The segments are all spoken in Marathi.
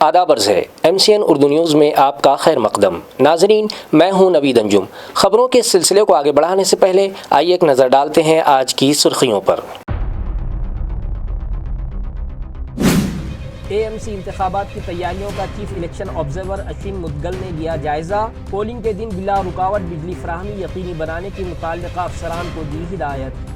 आदाब अर्ज़ है MCN उर्दू न्यूज़ में आपका खैर मकदम। नाजरीन, मैं हूं नवीद अंजुम। खबरों के सिलसिले को आगे बढ़ाने से पहले आइए एक नज़र डालते हैं आज की सुर्खियों पर। AMC इंतखाबात की तैयारियों का chief election observer Ashwin Mudgal ने लिया जायजा। पोलिंग के दिन बिला रुकावट बिजली फराहमी यकीनी बनाने की मुताल्लिका अफसरान को दी हिदायत।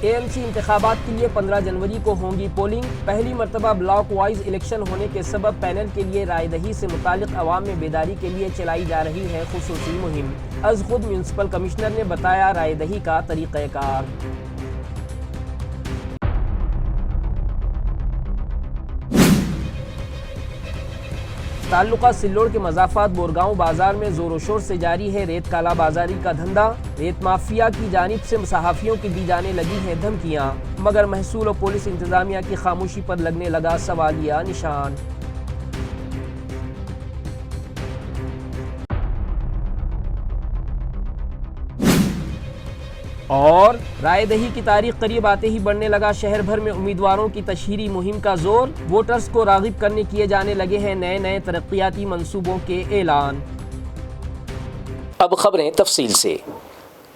AMC इंतखाबात के लिए 15 जनवरी को होंगी पोलिंग। पहली मरतबा ब्लॉक वाइज इलेक्शन होने के सबब पैनल के लिए रायदही से मुतालिक अवाम में बेदारी के लिए चलाई जा रही है खुसूसी मुहिम। अज खुद म्यूनसिपल कमिश्नर ने बताया रायदही का तरीक़ाकार। ताल्लुका सिल्लोड़ के मज़ाफ़ात बोरगांव बाजार में जोर शोर से जारी है रेत काला बाजारी का धंधा। रेत माफिया की जानिब से सहाफ़ियों की दी जाने लगी हैं धमकियां, मगर महसूल और पुलिस इंतज़ामिया की खामोशी पर लगने लगा सवालिया निशान। और रायदही की तारीख करीब आते ही बढ़ने लगा शहर भर में उम्मीदवारों की तशहीरी मुहिम का जोर। वोटर्स को राग़िब करने किए जाने लगे हैं नए नए तरक्याती मंसूबों के ऐलान। अब खबरें तफसील से।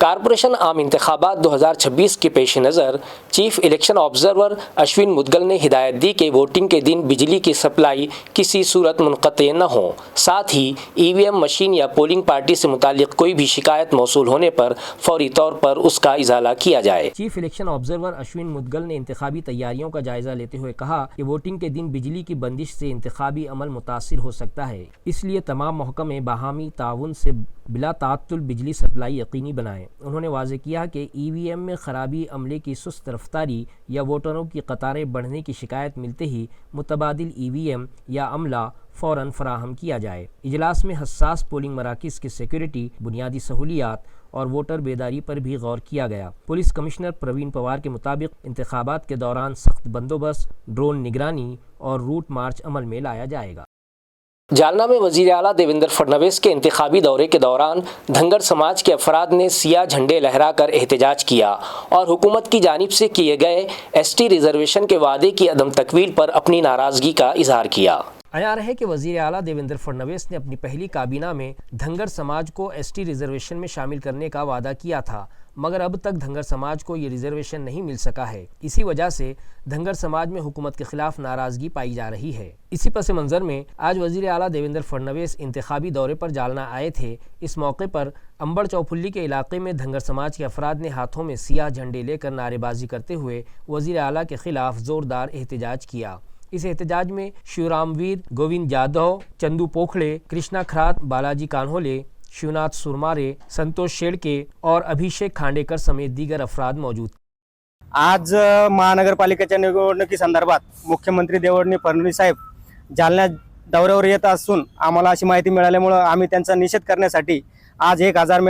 कारपोरेशन आम इंतखाबात 2026 के पेश नज़र chief election observer Ashwin Mudgal ने हिदायत दी कि वोटिंग के दिन बिजली की सप्लाई किसी सूरत मुनक़ते न हो। साथ ही EVM मशीन या पोलिंग पार्टी से मुतालिक कोई भी शिकायत मौसूल होने पर फौरी तौर पर उसका इजाला किया जाए। Chief election observer Ashwin Mudgal ने इंतखाबी तैयारियों का जायजा लेते हुए कहा कि वोटिंग के दिन बिजली की बंदिश से इंतखाबी अमल मुतासिर हो सकता है, इसलिए तमाम महकमे बाहमी ताउन से बिला ताअत्तुल बिजली सप्लाई यकीनी बनाएं। उन्होंने वाज़ेह किया कि EVM में खराबी, अमले की सुस्त रफ्तारी या वोटरों की कतारें बढ़ने की शिकायत मिलते ही मुतबादिल EVM या अमला फ़ौरन फराहम किया जाए। इजलास में हसास पोलिंग मराकिज़ की सिक्योरिटी, बुनियादी सहूलियात और वोटर बेदारी पर भी गौर किया गया। पुलिस कमिश्नर प्रवीण पवार के मुताबिक इंतखाबात के दौरान सख्त बंदोबस्त, ड्रोन निगरानी और रूट मार्च अमल में लाया जाएगा। जालना में वज़ीर आला देवेंद्र फडणवीस के इंतखाबी दौरे के दौरान धंगर समाज के अफराद ने सिया झंडे लहरा कर एहतजाज किया और हुकूमत की जानिब से किए गए ST रिजर्वेशन के वादे की अदम तकवील पर अपनी नाराज़गी का इजहार किया। आया है कि वज़ीर आला देवेंद्र फडणवीस ने अपनी पहली काबीना में धंगर समाज को ST रिजर्वेशन में शामिल करने का वादा किया था, मगर अब तक धंगर समाज को ये रिजर्वेशन नहीं मिल सका है। इसी वजह से धंगर समाज में हुकूमत के खिलाफ नाराज़गी पाई जा रही है। इसी पस मंज़र में आज वज़ीर आला देवेंद्र फडणवीस इंतखाबी दौरे पर जालना आए थे। इस मौके पर अंबड़ चौफुल्ली के इलाके में धंगर समाज के अफराद ने हाथों में सियाह झंडे लेकर नारेबाजी करते हुए वज़ीर आला के खिलाफ ज़ोरदार एहतजाज किया। इस एहतजाज में शिवरामवीर, गोविंद यादव, चंदू पोखड़े, कृष्णा खरात, बालाजी कान्होले, शिवनाथ सुरमारे, संतोष शेड़के और अभिषेक खांडेकर समेत दीगर अफराद मौजूद। आज महानगरपालिकेच्या निवडणुकीसंदर्भात मुख्यमंत्री देवेंद्र फडणवीस साहेब जालना दौऱ्यावर येत असून आम्हाला अशी माहिती मिळाल्यामुळे आम्ही त्यांचा निषेध करण्यासाठी आज 1000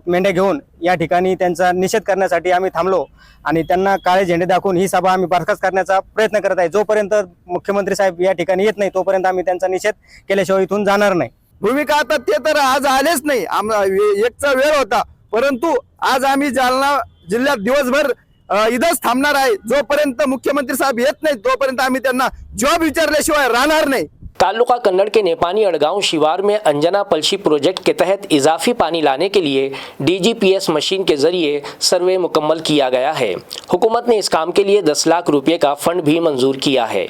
मेंढ्या घेऊन या ठिकाणी त्यांचा निषेध करण्यासाठी आम्ही थांबलो आणि त्यांना काळे झेंडे दाखवून ही सभा आम्ही बरखास्त करण्याचा प्रयत्न करत आहे। जोपर्यंत मुख्यमंत्री साहेब या ठिकाणी येत नाही तोपर्यंत आम्ही त्यांचा निषेध केल्याशिवाय इथून जाणार नाही। भूमिका आता ते तर आज आलेच नाही, एकचा वेळ होता, परंतु आज आम्ही जालना जिल्ह्यात दिवसभर इथंच थांबणार आहे। जोपर्यंत मुख्यमंत्री साहेब येत नाही तोपर्यंत आम्ही त्यांना जॉब विचारल्याशिवाय राहणार नाही। ताल्लुका कन्नड़ के नेपानी अड़गांव शिवार में अंजना पलशी प्रोजेक्ट के तहत इजाफी पानी लाने के लिए DGPS मशीन के जरिए सर्वे मुकम्मल किया गया है। हुकूमत ने इस काम के लिए 10 लाख रुपये का फंड भी मंजूर किया है।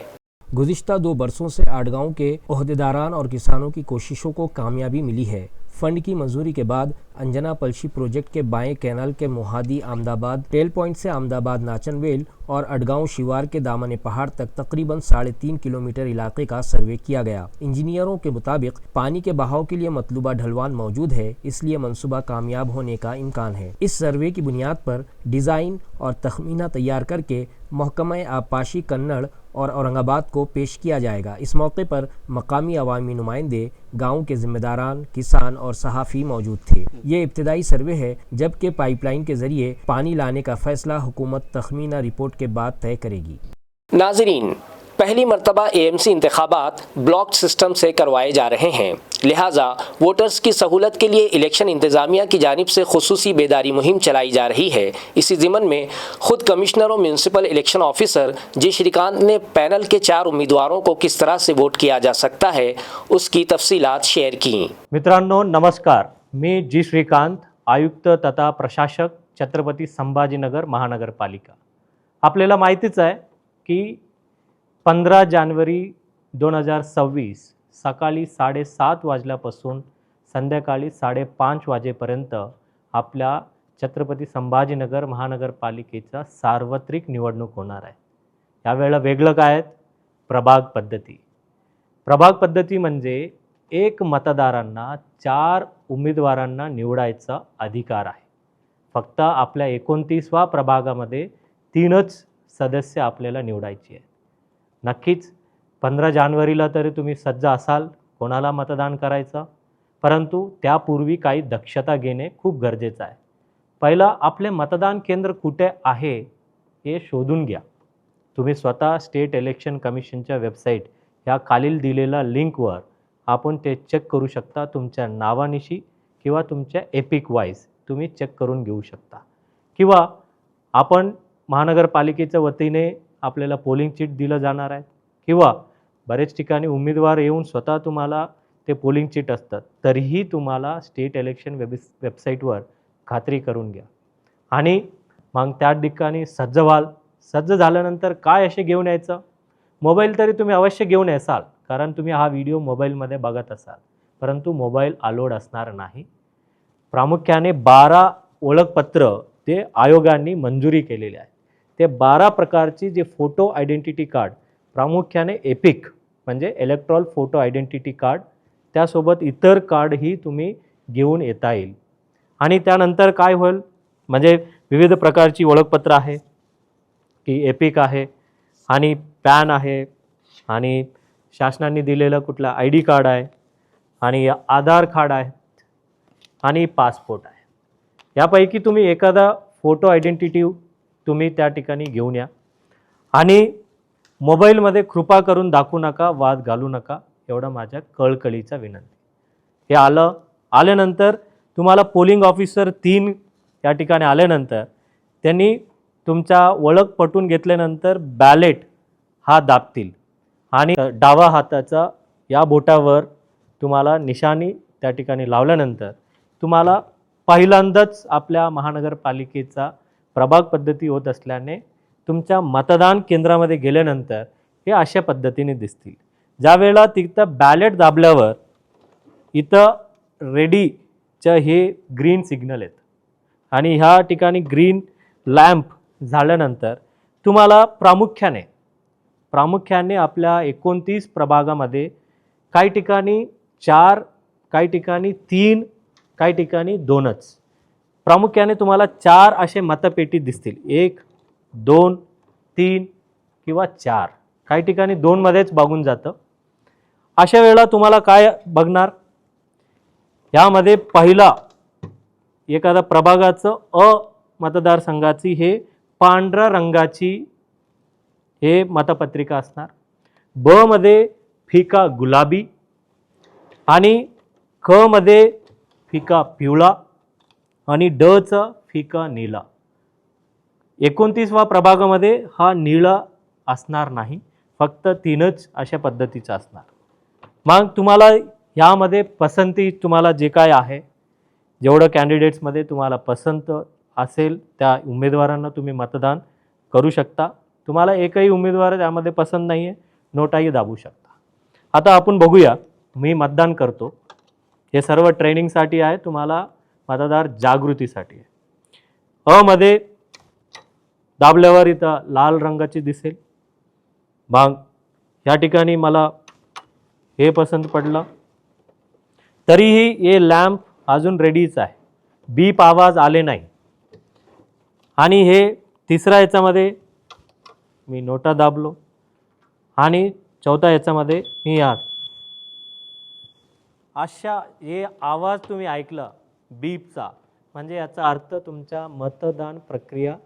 गुज़िश्ता 2 बरसों से अड़गांव के ओहदेदारान और किसानों की कोशिशों को कामयाबी मिली है। फंड की मंजूरी के बाद अंजना पलशी प्रोजेक्ट के बाएं कैनाल के मोहादी आमदाबाद टेल पॉइंट से आमदाबाद नाचनवेल और अड़गांव शिवार के दामन पहाड़ तक तकरीबन 3.5 किलोमीटर इलाके का सर्वे किया गया। इंजीनियरों के मुताबिक पानी के बहाव के लिए मतलूबा ढलवान मौजूद है, इसलिए मंसूबा कामयाब होने का इम्कान है। इस सर्वे की बुनियाद पर डिज़ाइन और तखमीना तैयार करके महकमा आबपाशी कन्नड़ और औरंगाबाद को पेश किया जाएगा। इस मौके पर मकामी अवामी नुमाइंदे, गाँव के जिम्मेदारान, किसान और सहाफ़ी मौजूद थे। ये इब्तिदाई सर्वे है, जबकि पाइपलाइन के जरिए पानी लाने का फैसला हुकूमत तखमीना रिपोर्ट के बाद तय करेगी। नाज़रीन, पहली मर्तबा एएमसी इंतखाबात ब्लॉक सिस्टम से करवाए जा रहे हैं, लिहाजा वोटर्स की सहूलत के लिए इलेक्शन इंतजामिया की जानिब से खुसूसी बेदारी मुहिम चलाई जा रही है। इसी ज़िमन में खुद कमिश्नर और म्यूनसिपल इलेक्शन ऑफिसर जी श्रीकांत ने पैनल के 4 उम्मीदवारों को किस तरह से वोट किया जा सकता है उसकी तफसीलात शेयर की। मित्रांनो नमस्कार, मी जी श्रीकांत, आयुक्त तथा प्रशासक छत्रपती संभाजीनगर महानगरपालिका। आपल्याला माहितीच आहे की 15 जानेवारी 2026 सकाळी 7:30 वाजल्यापासून संध्याकाळी 5:30 वाजेपर्यंत आपल्या छत्रपती संभाजीनगर महानगरपालिकेचा सार्वत्रिक निवडणूक होणार आहे। यावेळेला वेगळं काय आहे? प्रभाग पद्धती। प्रभाग पद्धती म्हणजे एक मतदारांना 4 उमेदवारांना निवडायचा अधिकार आहे। फक्त आपल्या 29व्या प्रभागामध्ये 3च सदस्य आपल्याला निवडायचे आहेत। नक्कीच 15 जानेवारीला तरी तुम्ही सज्ज असाल कोणाला मतदान करायचं, परंतु त्यापूर्वी काही दक्षता घेणे खूप गरजेचं आहे। पहिला आपले मतदान केंद्र कुठे आहे हे शोधून घ्या। तुम्ही स्वतः स्टेट इलेक्शन कमिशनच्या वेबसाईट या खालील दिलेल्या लिंकवर आपण ते चेक करू शकता। तुमच्या नावानिशी किंवा तुमच्या एपिक वाईज तुम्ही चेक करून घेऊ शकता, किंवा आपण महानगरपालिकेच्या वतीने आपल्याला पोलिंग चिट दिलं जाणार आहे, किंवा बरेच ठिकाणी उमेदवार येऊन स्वतः तुम्हाला ते पोलिंग चिट असतात, तरीही तुम्हाला स्टेट इलेक्शन वेबसाईटवर खात्री करून घ्या आणि मग त्या ठिकाणी सज्ज व्हाल। सज्ज झाल्यानंतर काय असे घेऊन यायचं? मोबाईल तरी तुम्ही अवश्य घेऊन याल, कारण तुम्ही हा व्हिडिओ मोबाईलमध्ये बघत असाल, परंतु मोबाईल अलाउड असणार नाही। प्रामुख्याने 12 ओळखपत्र ते आयोगाने मंजुरी केलेले आहे। ते 12 प्रकारची जे फोटो आयडेंटिटी कार्ड, प्रामुख्याने एपिक म्हणजे इलेक्ट्रॉल फोटो आयडेंटिटी कार्ड, त्यासोबत इतर कार्डही तुम्ही घेऊन येता येईल। आणि त्यानंतर काय होईल म्हणजे विविध प्रकारची ओळखपत्र आहे की एपिक आहे आणि पॅन आहे आणि शासनाने दिलेलं कुठला ID कार्ड आहे आणि आधार कार्ड आहे आणि पासपोर्ट आहे। यापैकी तुम्ही एखादा फोटो आयडेंटिटी तुम्ही त्या ठिकाणी घेऊन या आणि मोबाईलमध्ये कृपा करून दाखवू नका, वाद घालू नका, एवढा माझ्या कळकळीचा विनंती। हे आल्यानंतर तुम्हाला पोलिंग ऑफिसर 3 या ठिकाणी आल्यानंतर त्यांनी तुमचा ओळख पटवून घेतल्यानंतर बॅलेट हा दाबतील आणि डावा हाताचा या बोटावर तुम्हाला निशाणी त्या ठिकाणी लावल्यानंतर तुम्हाला पहिल्यांदाच आपल्या महानगरपालिकेचा प्रभाग पद्धती होत असल्याने तुमच्या मतदान केंद्रामध्ये गेल्यानंतर हे अशा पद्धतीने दिसतील। ज्या वेळेला तिथं बॅलेट दाबल्यावर इथं रेडीचं हे ग्रीन सिग्नल येतं आणि ह्या ठिकाणी ग्रीन लॅम्प झाल्यानंतर तुम्हाला प्रामुख्याने आपल्या 29 प्रभागामध्ये काही ठिकाणी 4, काही ठिकाणी 3, काही ठिकाणी 2च, प्रामुख्याने तुम्हाला 4 असे मतपेटी दिसतील। 1, 2, 3 किंवा 4, काही ठिकाणी 2 मध्येच बघून जातं। अशा वेळेला तुम्हाला काय बघणार? यामध्ये पहिला एखादा प्रभागाचं मतदारसंघाची हे पांढऱ्या रंगाची हे मतपत्रिका असणार। ब मध्ये फिका गुलाबी आणि क मध्ये फिका पिवळा आणि ड चा फिका निळा। 29व्या प्रभागामध्ये हा निळा असणार नाही, फक्त 3च अशा पद्धतीचा असणार। मग तुम्हाला यामध्ये पसंती तुम्हाला जे काय आहे, जेवढं कॅन्डिडेट्समध्ये तुम्हाला पसंत असेल त्या उमेदवारांना तुम्ही मतदान करू शकता। तुम्हाला एकही उमेदवार त्यामध्ये पसंत नाही आहे, नोटाही दाबू शकता। आता आपण बघूया, मी मतदान करतो। हे सर्व ट्रेनिंगसाठी आहे, तुम्हाला मतदार जागृतीसाठी आहे। मध्ये दाबल्यावर इथं लाल रंगाची दिसेल। मग या ठिकाणी मला हे पसंत पडलं, तरीही हे लॅम्प अजून रेडीच आहे, बीप आवाज आले नाही। आणि हे तिसरा याच्यामध्ये मी नोटा दाबलो आणि चौथा याच्यामध्ये मी अशा हे आवाज तुम्ही ऐकला बीपचा, म्हणजे याचा अर्थ तुमच्या मतदान प्रक्रिया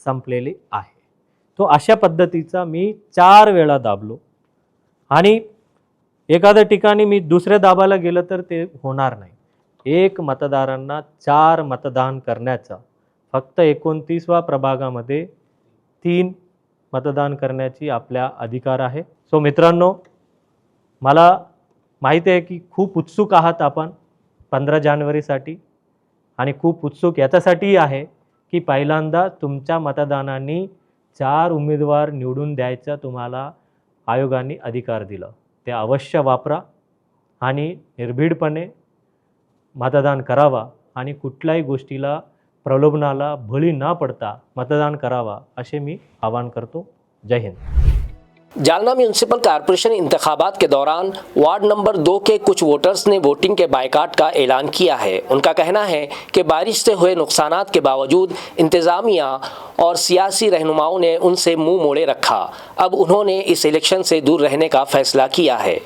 संपलेली आहे। तो अशा पद्धतीचा मी 4 वेळा दाबलो आणि एखाद्या ठिकाणी मी दुसऱ्या दाबायला गेलं तर ते होणार नाही. एक मतदारांना 4 मतदान करण्याचा, फक्त 29व्या प्रभागामध्ये 3 मतदान करण्याची आपल्या अधिकार आहे. सो मित्रांनो, मला माहिती आहे की खूप उत्सुक आहात आपण 15 जानेवारीसाठी आणि खूप उत्सुक याच्यासाठीही आहे की पहिल्यांदा तुमच्या मतदानाने 4 उमेदवार निवडून द्यायचा तुम्हाला आयोगाने अधिकार दिला. ते अवश्य वापरा आणि निर्भीडपणे मतदान करावा आणि कुठल्याही गोष्टीला प्रलोभनाला बळी न पडता मतदान करावा असे मी आवाहन करतो. जय हिंद. जालना म्यूनिसिपल कॉर्पोरेशन इंतखाबात के दौरान वार्ड नंबर 2 के कुछ वोटर्स ने वोटिंग के बायकाट का ऐलान किया है. उनका कहना है कि बारिश से हुए नुकसानात के बावजूद इंतजामिया और सियासी रहनुमाओं ने उनसे मुंह मोड़े रखा. अब उन्होंने इस इलेक्शन से दूर रहने का फैसला किया है.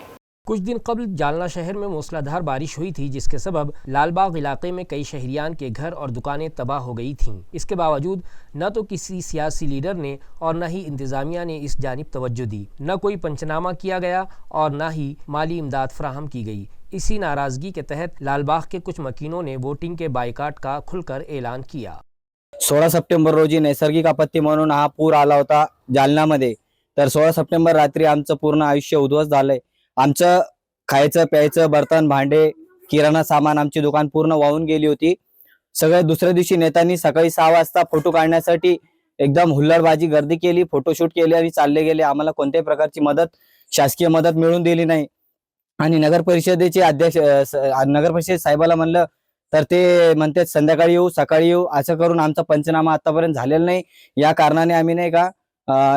कुछ दिन कबल जालना शहर में मूसलाधार बारिश हुई थी, जिसके सबब लालबाग इलाके में कई शहरियान के घर और दुकानें तबाह हो गई थीं. इसके बावजूद न तो किसी सियासी लीडर ने और न ही इंतज़ामिया ने इस जानिब तवज्जो दी. न कोई पंचनामा किया गया और न ही माली इमदाद फराहम की गई. इसी नाराज़गी के तहत लालबाग के कुछ मकीनों ने वोटिंग के बायकाट का खुलकर ऐलान किया. 16 सप्टेंबर रोजी नैसर्गिक आपत्ती म्हणून हा पूर आला होता जालन्यामध्ये. तर 16 सप्टेंबर रात्री आमचं पूर्ण आयुष्य उद्ध्वस्त झालंय. आमचं खायचं प्यायचं बर्तन भांडे किराणा सामान आमची दुकान पूर्ण वाहून गेली होती. सगळ्या दुसऱ्या दिवशी नेत्यांनी सकाळी 6 वाजता फोटो काढण्यासाठी एकदम हुल्लडबाजी गर्दी केली, फोटोशूट केले आणि चालले गेले. आम्हाला कोणत्याही प्रकारची मदत, शासकीय मदत मिळून दिली नाही. आणि नगर परिषदेचे अध्यक्ष नगर परिषद साहेबाला म्हणलं तर ते म्हणतात संध्याकाळी येऊ सकाळी येऊ, असं करून आमचा पंचनामा आतापर्यंत झालेला नाही. या कारणाने आम्ही नाही का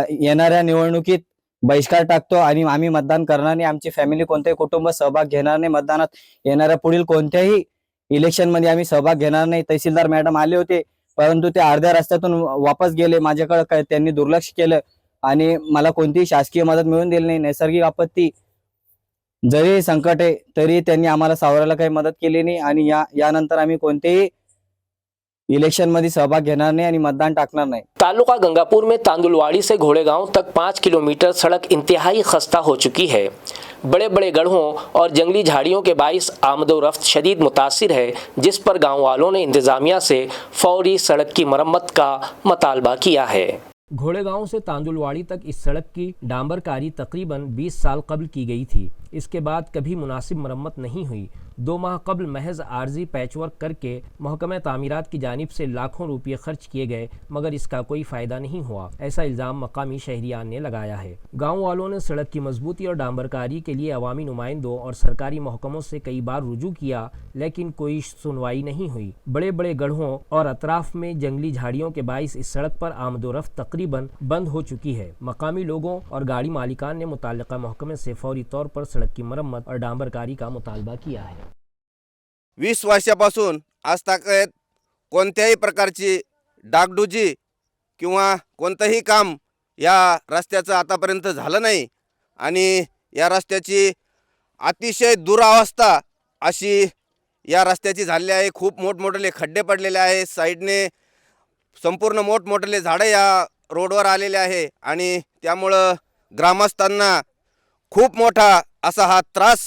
येणाऱ्या निवडणुकीत बहिष्कार टाकतो आणि आम्ही मतदान करणार नाही. आमची फॅमिली कोणतेही कुटुंब सहभाग घेणार नाही मतदानात. येणाऱ्या पुढील कोणत्याही इलेक्शन मध्ये आम्ही सहभाग घेणार नाही. तहसीलदार मॅडम आले होते, परंतु ते अर्ध्या रस्त्यातून वापस गेले. माझ्याकडे त्यांनी दुर्लक्ष केलं आणि मला कोणतीही शासकीय मदत मिळून दिली नाही. नैसर्गिक आपत्ती जरी संकट आहे तरी त्यांनी आम्हाला सावरायला काही मदत केली नाही आणि यानंतर आम्ही कोणतेही इलेक्शन में सहभाग घेणार नहीं आणि मतदान टाकणार नहीं. तालुका गंगापुर में तांदुलवाड़ी से घोड़ेगांव तक 5 किलोमीटर सड़क इंतहाई खस्ता हो चुकी है. बड़े बड़े गढ़ों और जंगली झाड़ियों के बाइस आमदोरफ्त शदीद मुतासिर है, जिस पर गांव वालों ने इंतजामिया से फौरी सड़क की मरम्मत का मुतालबा किया है. घोड़ेगांव से तांदुलवाड़ी तक इस सड़क की डांबरकारी तकरीबन 20 साल कबल की गई थी. इसके बाद कभी मुनासिब मरम्मत नहीं हुई. 2 माह कबल महज आर्जी पैचवर्क करके महकमा तामीरात की जानिब से लाखों रुपये खर्च किए गए, मगर इसका कोई फ़ायदा नहीं हुआ. ऐसा इल्ज़ाम मकामी शहरियान ने लगाया है. गाँव वालों ने सड़क की मजबूती और डांबरकारी के लिए अवामी नुमाइंदों और सरकारी महकमों से कई बार रुजू किया, लेकिन कोई सुनवाई नहीं हुई. बड़े बड़े गढ़ों और अतराफ में जंगली झाड़ियों के बाइस इस सड़क पर आमदोरफ्त तकरीबन बंद हो चुकी है. मकामी लोगों और गाड़ी मालिकान ने मुताल्लिका महकमे से फौरी तौर पर सड़क की मरम्मत और डांबरकारी का मुतालबा किया है. 20 वर्षापासून आज तक कोणत्याही प्रकारची डागडुजी किंवा कोणतंही काम या रस्त्याचं आतापर्यंत झालं नाही आणि या रस्त्याची अतिशय दुरावस्था अशी या रस्त्याची झालेली आहे. खूप मोठमोठे खड्डे पडलेले आहे. साईडने संपूर्ण मोठमोठे झाडं या रोडवर आलेले आहे आणि त्यामुळं ग्रामस्थांना खूप मोठा असा हा त्रास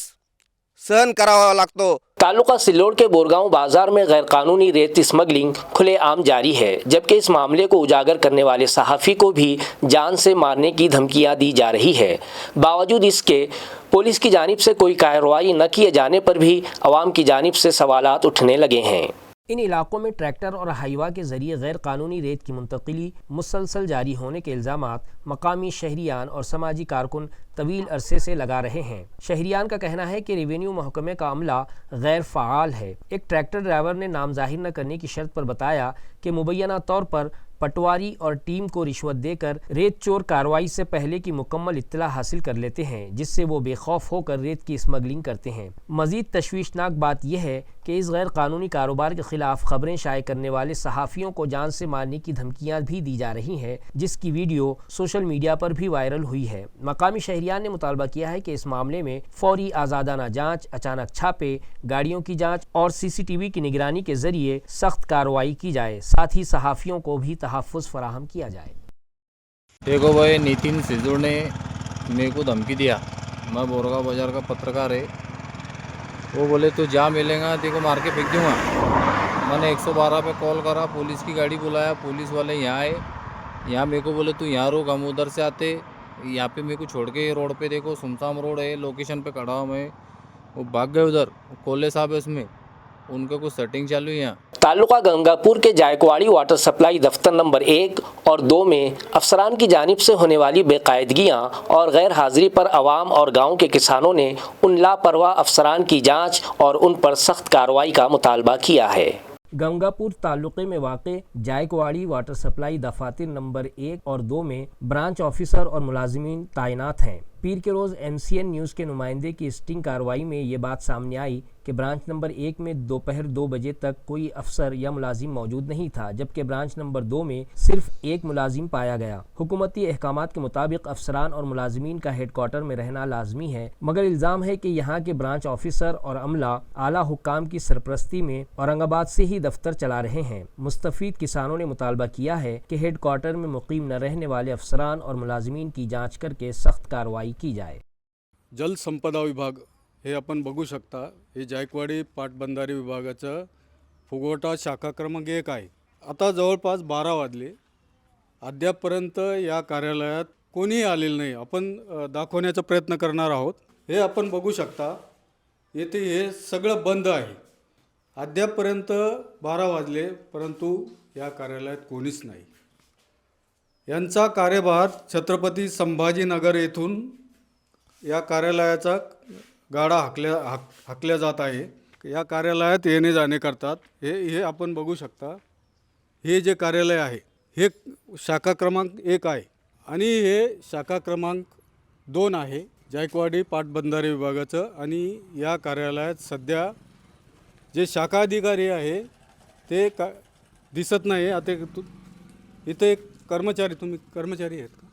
सहन करावा लागतो. तालुका सिल्लोड के बोरगांव बाजार में गैरकानूनी रेत स्मगलिंग खुलेआम जारी है, जबकि इस मामले को उजागर करने वाले सहाफ़ी को भी जान से मारने की धमकियां दी जा रही है. बावजूद इसके पुलिस की जानिब से कोई कार्रवाई न किए जाने पर भी अवाम की जानिब से सवालात उठने लगे हैं. इन इलाकों में ट्रैक्टर और हाईवा के जरिए गैर कानूनी रेत की मुंतकिली मुसलसल जारी होने के इल्ज़ामात मकामी शहरियान और समाजी कारकुन तवील अरसे से लगा रहे हैं. शहरियान का कहना है कि रेवेन्यू महकमे का अमला गैर फ़ाल है. एक ट्रैक्टर ड्राइवर ने नाम जाहिर न करने की शर्त पर बताया कि मुबैना तौर पर पटवारी और टीम को रिश्वत देकर रेत चोर कार्रवाई से पहले की मुकम्मल इत्तला हासिल कर लेते हैं, जिससे वो बेखौफ होकर रेत की स्मगलिंग करते हैं. मज़ीद तशवीशनाक बात यह है कि इस गैर कानूनी कारोबार के खिलाफ खबरें शाये करने वाले सहाफ़ियों को जान से मारने की धमकियां भी दी जा रही हैं, जिसकी वीडियो सोशल मीडिया पर भी वायरल हुई है. मकामी शहरियान ने मुतालबा किया है कि इस मामले में फौरी आज़ादाना जाँच, अचानक छापे, गाड़ियों की जाँच और CCTV की निगरानी के ज़रिए सख्त कार्रवाई की जाए. साथ ही सहाफ़ियों को भी तहफ़्फ़ुज़ फराहम किया जाए. देखो भाई, नितिन सिद्धू ने मेरे को धमकी दिया। मैं बोरगांव बाज़ार का पत्रकार है। वो बोले तो जा मिलेगा, देखो मार के फेंक दूँगा। मैंने 112 पे कॉल करा, पुलिस की गाड़ी बुलाया, पुलिस वाले यहाँ आए। यहाँ मेरे को बोले तू यहाँ रुक, हम उधर से आते। यहाँ पे मेरे को छोड़ के रोड पे देखो सुमसाम रोड है, लोकेशन पे खड़ा हूँ मैं। वो भाग गए उधर, कोले साहब है उसमें, उनका कुछ सेटिंग चालू है यहाँ। तालुका गंगापुर के जायकवाड़ी वाटर सप्लाई दफ्तर नंबर 1 और 2 में अफसरान की जानिब से होने वाली बेकायदगियां और गैर हाजिरी पर अवाम और गांव के किसानों ने उन लापरवाह अफसरान की जांच और उन पर सख्त कार्रवाई का मुतालबा किया है। गंगापुर तालुके में वाक़े जायकवाड़ी वाटर सप्लाई दफातर नंबर 1 और 2 में ब्रांच ऑफिसर और मुलाजिमीन तैनात हैं। पीर के रोज़ MCN न्यूज़ के नुमाइंदे की स्टिंग कार्रवाई में ये बात सामने आई कि ब्रांच नंबर 1 में दोपहर 2 बजे तक कोई अफसर या मुलाजिम मौजूद नहीं था, जबकि ब्रांच नंबर 2 में सिर्फ एक मुलाजिम पाया गया। हुकूमती अहकामात के मुताबिक अफसरान और मुलाजिमीन का हेडक्वार्टर में रहना लाजमी है, मगर इल्ज़ाम है कि यहाँ के ब्रांच ऑफिसर और अमला आला हुक्काम की सरपरस्ती में औरंगाबाद से ही दफ्तर चला रहे हैं। मुस्तफीद किसानों ने मुतालबा किया है कि हेडक्वार्टर में मुकीम न रहने वाले अफसरान और मुलाजिमीन की जाँच करके सख्त कार्रवाई की जाए। जल संपदा विभाग हे आपण बघू शकता, हे जायकवाडी पाटबंधारे विभागाचं फुगवटा शाखा क्रमांक 1 आहे। आता जवळपास 12 वाजले, अद्यापपर्यंत या कार्यालयात कोणीही आलेलं नाही। आपण दाखवण्याचा प्रयत्न करणार आहोत। हे आपण बघू शकता, येथे हे सगळं बंद आहे। अद्यापपर्यंत 12 वाजले, परंतु या कार्यालयात कोणीच नाही। यांचा कार्यभार छत्रपती संभाजीनगर येथून या कार्यालयाचा गाडा हाकल्या जात आहे। या कार्यालयात येणे जाणे करतात। हे आपण बघू शकता, हे जे कार्यालय आहे हे शाखा क्रमांक 1 आहे आणि हे शाखा क्रमांक 2 आहे जायकवाडी पाटबंधारे विभागाचं। आणि या कार्यालयात सध्या जे शाखा अधिकारी आहे ते दिसत नाही। आता इथे एक कर्मचारी, तुम्ही कर्मचारी आहेत का?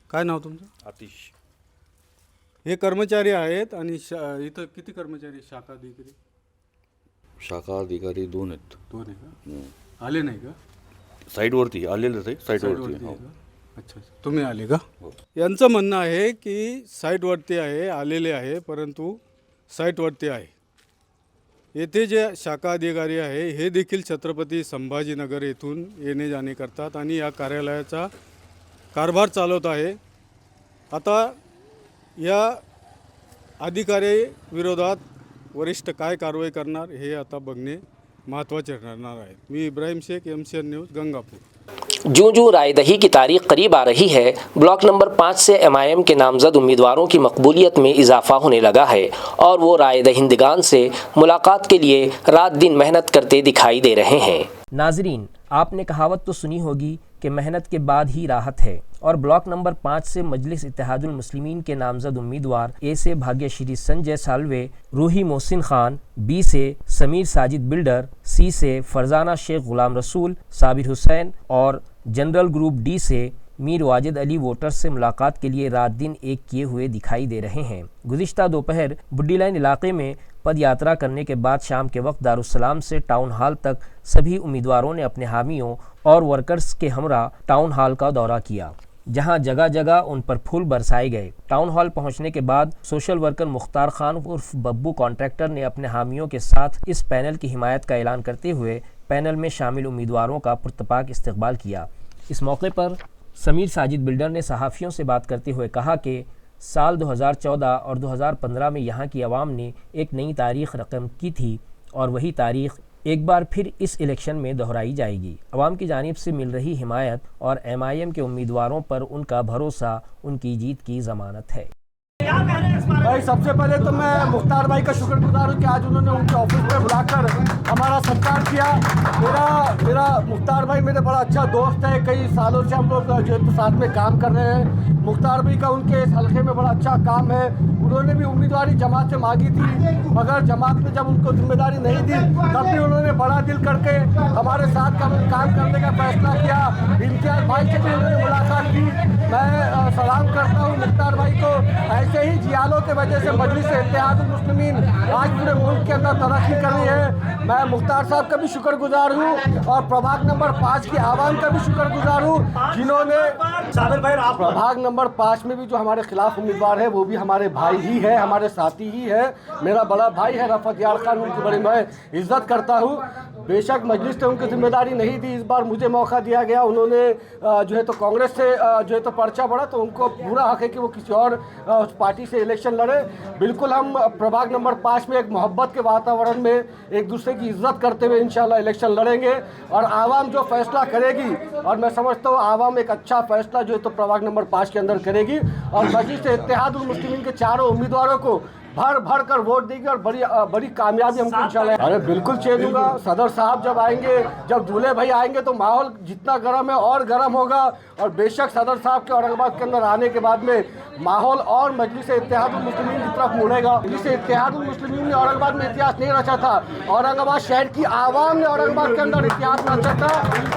काय नाव तुमचं? आतिश। हे कर्मचारी आहेत आणि इथं किती कर्मचारी? शाखा अधिकारी शाखा अधिकारी 2 आहेत। 2 आहे का? आले नाही का? साईडवरती आलेलेच आहे, साईडवरती। अच्छा, तुम्ही आले का? यांचं म्हणणं आहे की साईटवरती आहे, आलेले आहे, परंतु साईटवरती आहे। येथे जे शाखा अधिकारी आहे हे देखील छत्रपती संभाजीनगर येथून येणे जाणे करतात आणि या कार्यालयाचा कारभार चालवत आहे। आता या अधिकारी विरोधात वरिष्ठ काय कारवाई करणार हे आता बघणे महत्त्वाचे ठरणार आहे। मी इब्राहिम शेख, MCN न्यूज़, गंगापुर। जो जो रायदही की तारीख करीब आ रही है, ब्लॉक नंबर 5 से MIM के नामजद उम्मीदवारों की मकबूलियत में इजाफा होने लगा है और वो राय दहिंदगान से मुलाकात के लिए रात दिन मेहनत करते दिखाई दे रहे हैं। नाजरीन, आपने कहावत तो सुनी होगी कि मेहनत के बाद ही राहत है, और ब्लॉक नंबर 5 से मजलिस इत्तेहादुल मुस्लिमीन के नामजद उम्मीदवार A से भाग्यश्री संजय सालवे, रूही मोहसिन खान, B से समीर साजिद बिल्डर, C से फरजाना शेख गुलाम रसूल, साबिर हुसैन और जनरल ग्रुप D से मीर वाजिद अली वोटर्स से मुलाकात के लिए रात दिन एक किए हुए दिखाई दे रहे हैं। गुज़िश्ता दोपहर बुड्डी लाइन इलाके में पद यात्रा करने के बाद शाम के वक्त दारुस्सलाम से टाउन हॉल तक सभी उम्मीदवारों ने अपने हामियों और वर्कर्स के हमरा टाउन हॉल का दौरा किया, जहां जगह जगह उन पर फूल बरसाए गए। टाउन हॉल पहुंचने के बाद सोशल वर्कर मुख्तार खान उर्फ बब्बू कॉन्ट्रैक्टर ने अपने हामियों के साथ इस पैनल की हिमायत का ऐलान करते हुए पैनल में शामिल उम्मीदवारों का पुरतपाक इस्तकबाल किया। इस मौके पर समीर साजिद बिल्डर ने सहाफ़ियों से बात करते हुए कहा कि साल 2014 और 2015 में यहाँ की आवाम ने एक नई तारीख़ रकम की थी और वही तारीख़ एक बार फिर इस इलेक्शन में दोहराई जाएगी। आवाम की जानिब से मिल रही हिमायत और MIM के उम्मीदवारों पर उनका भरोसा उनकी जीत की ज़मानत है। भाई, सबसे पहले तो मैं मुख्तार भाई का शुक्रगुजार हूँ कि आज उन्होंने उनके ऑफिस में बुलाकर हमारा सत्कार किया। मेरा मुख्तार भाई मेरे बड़ा अच्छा दोस्त है, कई सालों से हम लोग जो है साथ में काम कर रहे हैं। मुख्तार भाई का उनके इस हल्के में बड़ा अच्छा काम है। उन्होंने भी उम्मीदवारी जमात से मांगी थी, मगर जमात ने जब उनको जिम्मेदारी नहीं दी तब भी उन्होंने बड़ा दिल करके हमारे साथ काम करने का फैसला किया। इम्तियाज़ भाई से भी उन्होंने मुलाकात की। मैं सलाम करता हूँ मुख्तार भाई को। ऐसे ही जियालों के वजह से मजलिस इत्तेहादुल मुस्लिमीन आज पूरे मुल्क के अंदर तरक्की कर रही है। मैं मुख्तार साहब का भी शुक्रगुजार हूँ और प्रभाग नंबर 5 की आवाम का भी शुक्रगुजार हूँ, जिन्होंने प्रभाग नंबर 5 में भी जो हमारे खिलाफ उम्मीदवार है वो भी हमारे भाई ही है, हमारे साथी ही है, मेरा बड़ा भाई है रफत यार खान, उनकी बड़ी मैं इज्जत करता हूँ। बेशक मजलिस ने उनकी जिम्मेदारी नहीं दी, इस बार मुझे मौका दिया गया, उन्होंने जो है तो कांग्रेस से जो है तो पर्चा बढ़ा, तो उनको पूरा हक है कि वो किसी और पार्टी से इलेक्शन लड़े। बिल्कुल हम प्रभाग नंबर 5 में एक मोहब्बत के वातावरण में एक दूसरे की इज्जत करते हुए इंशाल्लाह इलेक्शन लड़ेंगे और आवाम जो फैसला करेगी, और मैं समझता हूँ आवाम एक अच्छा फैसला जो है तो प्रभाग नंबर 5 के अंदर करेगी और मजलिस इत्तेहादुल मुस्लिमीन के चारों उम्मीदवारों को भर कर वोट देगी और बड़ी कामयाबी हमको इंशाल्लाह। अरे बिल्कुल चेंज होगा, सदर साहब जब आएंगे, जब दूल्हे भाई आएंगे तो माहौल जितना गर्म है और गर्म होगा और बेशक सदर साहब के औरंगाबाद के अंदर आने के बाद में माहौल और मजलिस इत्तेहादुल मुस्लिमीन की तरफ मुड़ेगा। मजलिस इत्तेहादुल मुस्लिमीन ने औरंगाबाद में इतिहास नहीं रचा था, औरंगाबाद शहर की आवाम ने औरंगाबाद के अंदर इतिहास रचा था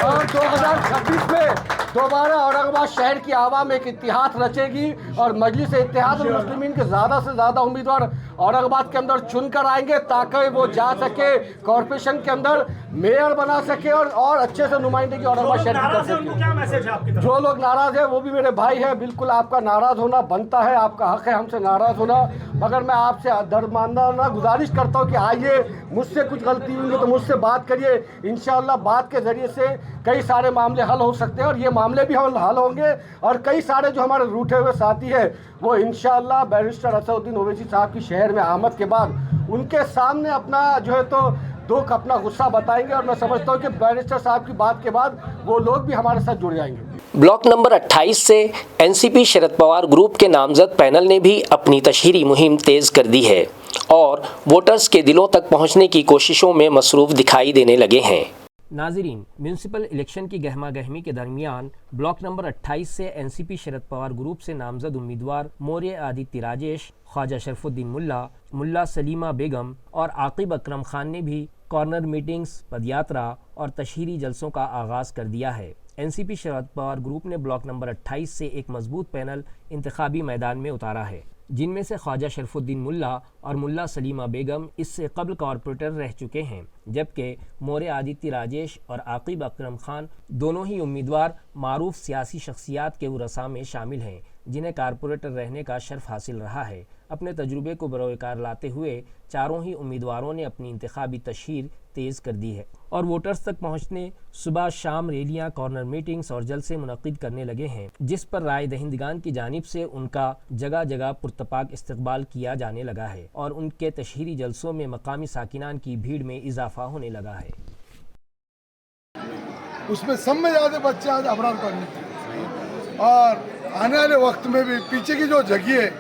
और 2026 में दोबारा औरंगाबाद शहर की आवाम एक इतिहास रचेगी और मजलिस इत्तेहादुल मुस्लिमीन के ज़्यादा से ज़्यादा उम्मीदवार औरंगाबाद के अंदर चुनकर आएंगे ताकि वो जा सके कॉरपोरेशन के अंदर मेयर बना सके और अच्छे से नुमाइंदगी औरंगाबाद शहर की कर सके। क्या मैसेज है आपकी तरफ? जो लोग नाराज है वो भी मेरे भाई है, बिल्कुल आपका नाराज होना बनता है, आपका हक है हमसे नाराज होना, मगर मैं आपसे दरमानदाना गुजारिश करता हूँ कि आइए, मुझसे कुछ गलती हुई तो मुझसे बात करिए, इंशाल्लाह बात के जरिए से कई सारे मामले हल हो सकते हैं और ये मामले भी हल होंगे और कई सारे जो हमारे रूठे हुए साथी हैं वो इंशाल्लाह बैरिस्टर असदुद्दीन ओवैसी साहब की शहर में आमद के बाद उनके सामने अपना जो है तो दुख, अपना गुस्सा बताएंगे और मैं समझता हूँ कि बैरिस्टर साहब की बात के बाद वो लोग भी हमारे साथ जुड़ जाएंगे। ब्लॉक नंबर 28 से एनसीपी शरद पवार ग्रुप के नामजद पैनल ने भी अपनी तशहीरी मुहिम तेज कर दी है और वोटर्स के दिलों तक पहुंचने की कोशिशों में मसरूफ दिखाई देने लगे हैं। नाजरीन, म्यूनसिपल इलेक्शन की गहमा गहमी के दरमियान ब्लॉक नंबर 28 से एनसीपी शरद पवार ग्रुप से नामजद उम्मीदवार मौर्य आदित्य राजेश, ख्वाजा शरफुद्दीन मुल्ला सलीमा बेगम और आकिब अकरम खान ने भी कॉर्नर मीटिंग्स, पदयात्रा और तशहीरी जलसों का आगाज़ कर दिया है। एनसीपी शरद पवार ग्रुप ने ब्लॉक नंबर 28 से एक मजबूत पैनल इंतखाबी मैदान में उतारा है, जिनमें से ख्वाजा शरफुद्दीन मुल्ला और मुल्ला सलीमा बेगम इससे कबल कॉरपोरेटर रह चुके हैं, जबकि मौर्य आदित्य राजेश और आकिब अकरम खान दोनों ही उम्मीदवार मारूफ सियासी शख्सियात के उरसा में शामिल हैं, जिन्हें कॉरपोरेटर रहने का शर्फ हासिल रहा है। अपने तजुर्बे को बरोकार लाते हुए चारों ही उम्मीदवारों ने अपनी इंतखाबी तशहीर तेज़ कर दी है और वोटर्स तक पहुंचने सुबह शाम रैलियां, कॉर्नर मीटिंग्स और जलसे मुनक्किद करने लगे हैं, जिस पर राय दहिंदगान की जानिब से उनका जगह जगह पुरतपाक इस्तकबाल किया जाने लगा है और उनके तशहीरी जलसों में मकामी साकिनान की भीड़ में इजाफा होने लगा है। उसमें सब में ज़्यादा बच्चे आज अबरार पढ़ने और आने वाले वक्त में भी पीछे की जो जगह है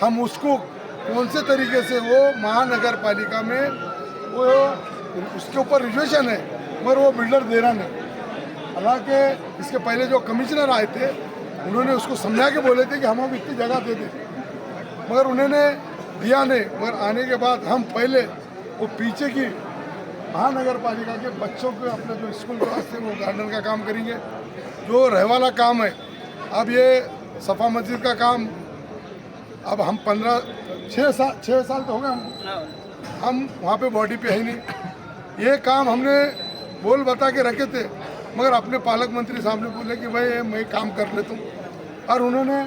हम उसको कौन से तरीके से वो महानगर पालिका में वो उसके ऊपर रिजर्वेशन है मगर वो बिल्डर दे रहा नहीं। हालांकि इसके पहले जो कमिश्नर आए थे उन्होंने उसको समझा के बोले थे कि हम इतनी जगह दे दें, मगर उन्होंने दिया नहीं। मगर आने के बाद हम पहले वो पीछे की महानगर पालिका के बच्चों के अपने जो स्कूल के वास्ते वो गार्डन का काम करेंगे, जो रहवाला काम है। अब ये सफ़ा मस्जिद का काम अब हम 6 साल तो हो गए हम वहाँ पे बॉडी पे है नहीं। ये काम हमने बोल बता के रखे थे, मगर अपने पालक मंत्री साहब ने बोले कि भाई मैं काम कर लेता हूँ और उन्होंने